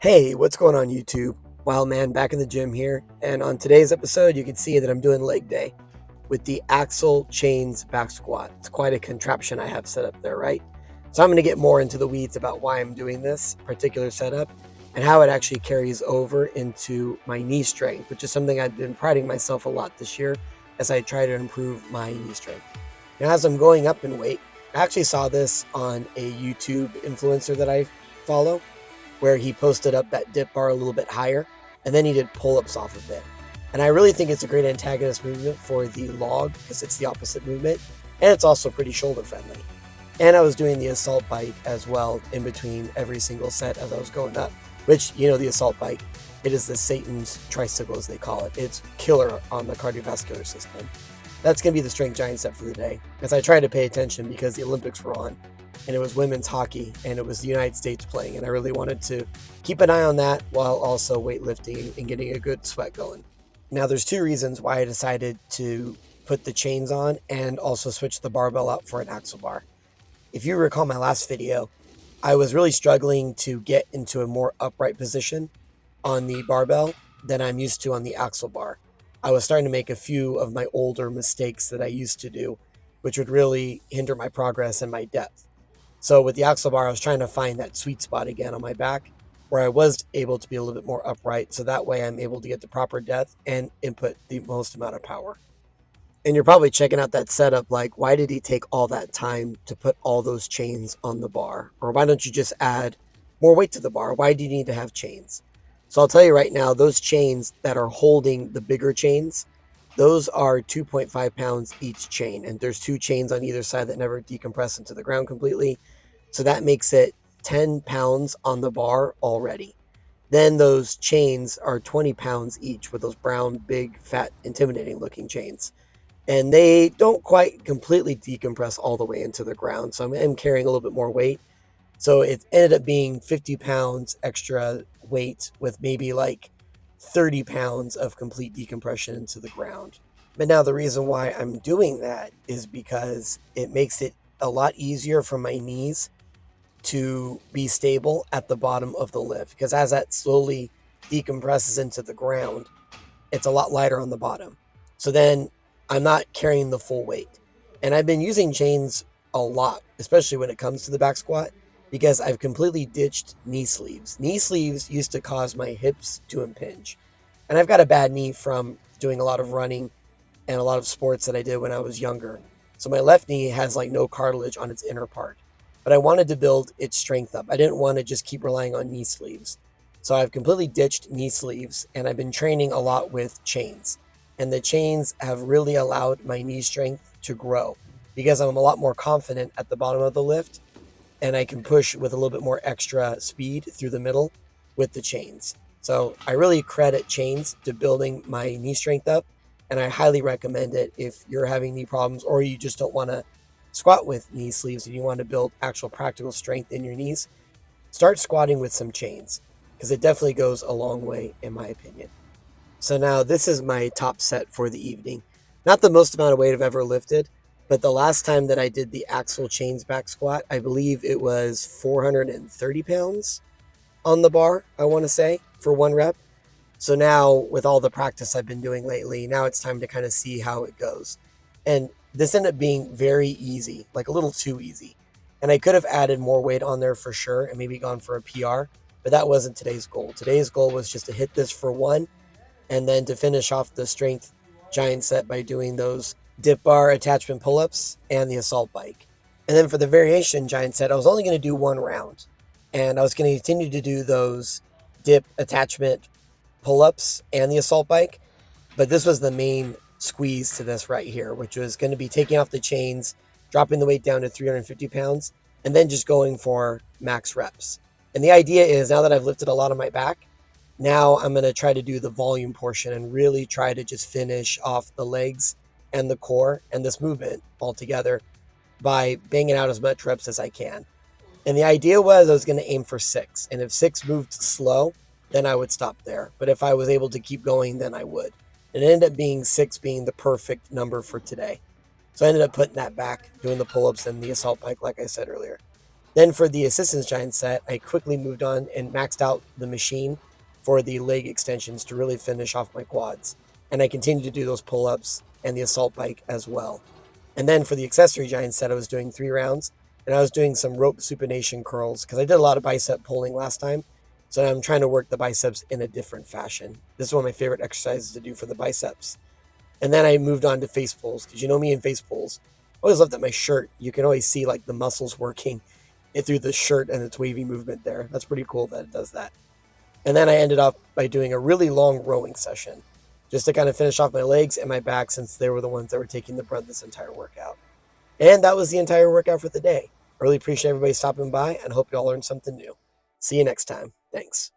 Hey, what's going on YouTube? WILDMAN back in the gym here, and on today's episode you can see that I'm doing leg day with the axle chains back squat. It's quite a contraption I have set up there, right? So I'm going to get more into the weeds about why I'm doing this particular setup and how it actually carries over into my knee strength, which is something I've been priding myself a lot this year as I try to improve my knee strength. Now, as I'm going up in weight, I actually saw this on a YouTube influencer that I follow where he posted up that dip bar a little bit higher and then he did pull-ups off of it. And I really think it's a great antagonist movement for the log because it's the opposite movement and it's also pretty shoulder friendly. And I was doing the assault bike as well in between every single set as I was going up, which, the assault bike, it is the Satan's tricycle as they call it. It's killer on the cardiovascular system. That's going to be the strength giant set for the day as I try to pay attention because the Olympics were on and it was women's hockey and it was the United States playing, and I really wanted to keep an eye on that while also weightlifting and getting a good sweat going. Now there's two reasons why I decided to put the chains on and also switch the barbell out for an axle bar. If you recall my last video, I was really struggling to get into a more upright position on the barbell than I'm used to on the axle bar. I was starting to make a few of my older mistakes that I used to do, which would really hinder my progress and my depth. So with the axle bar, I was trying to find that sweet spot again on my back where I was able to be a little bit more upright. So that way I'm able to get the proper depth and input the most amount of power. And you're probably checking out that setup like, why did he take all that time to put all those chains on the bar? Or why don't you just add more weight to the bar? Why do you need to have chains? So I'll tell you right now, those chains that are holding the bigger chains, those are 2.5 pounds each chain. And there's two chains on either side that never decompress into the ground completely. So that makes it 10 pounds on the bar already. Then those chains are 20 pounds each with those brown, big, fat, intimidating looking chains. And they don't quite completely decompress all the way into the ground. So I'm carrying a little bit more weight. So it ended up being 50 pounds extra weight with maybe like 30 pounds of complete decompression into the ground. But now the reason why I'm doing that is because it makes it a lot easier for my knees to be stable at the bottom of the lift. Because as that slowly decompresses into the ground, it's a lot lighter on the bottom. So then I'm not carrying the full weight. And I've been using chains a lot, especially when it comes to the back squat, because I've completely ditched knee sleeves. Knee sleeves used to cause my hips to impinge. And I've got a bad knee from doing a lot of running and a lot of sports that I did when I was younger. So my left knee has like no cartilage on its inner part. But I wanted to build its strength up. I didn't want to just keep relying on knee sleeves. So I've completely ditched knee sleeves and I've been training a lot with chains. And the chains have really allowed my knee strength to grow because I'm a lot more confident at the bottom of the lift and I can push with a little bit more extra speed through the middle with the chains. So I really credit chains to building my knee strength up, and I highly recommend it if you're having knee problems or you just don't want to squat with knee sleeves and you want to build actual practical strength in your knees. Start squatting with some chains because it definitely goes a long way in my opinion. So now this is my top set for the evening. Not the most amount of weight I've ever lifted, but the last time that I did the axle chains back squat, I believe it was 430 pounds on the bar, I want to say, for one rep. So now with all the practice I've been doing lately, now it's time to kind of see how it goes. And this ended up being very easy, like a little too easy. And I could have added more weight on there for sure and maybe gone for a PR, but that wasn't today's goal. Today's goal was just to hit this for one and then to finish off the strength giant set by doing those dip bar attachment pull-ups and the assault bike. And then for the variation giant set, I was only going to do one round. And I was going to continue to do those dip attachment pull-ups and the assault bike. But this was the main squeeze to this right here, which was going to be taking off the chains, dropping the weight down to 350 pounds, and then just going for max reps. And the idea is now that I've lifted a lot on my back, now I'm going to try to do the volume portion and really try to just finish off the legs and the core and this movement altogether by banging out as much reps as I can. And the idea was I was going to aim for 6. And if 6 moved slow, then I would stop there. But if I was able to keep going, then I would. And it ended up being 6 being the perfect number for today. So I ended up putting that back, doing the pull-ups and the assault bike, like I said earlier. Then for the assistance giant set, I quickly moved on and maxed out the machine for the leg extensions to really finish off my quads. And I continued to do those pull-ups and the assault bike as well. And then for the accessory giant set, I was doing 3 rounds, and I was doing some rope supination curls because I did a lot of bicep pulling last time. So I'm trying to work the biceps in a different fashion. This is one of my favorite exercises to do for the biceps. And then I moved on to face pulls because you know me in face pulls. I always love that my shirt, you can always see like the muscles working it through the shirt and its wavy movement there. That's pretty cool that it does that. And then I ended up by doing a really long rowing session just to kind of finish off my legs and my back since they were the ones that were taking the brunt this entire workout. And that was the entire workout for the day. I really appreciate everybody stopping by and hope you all learned something new. See you next time. Thanks.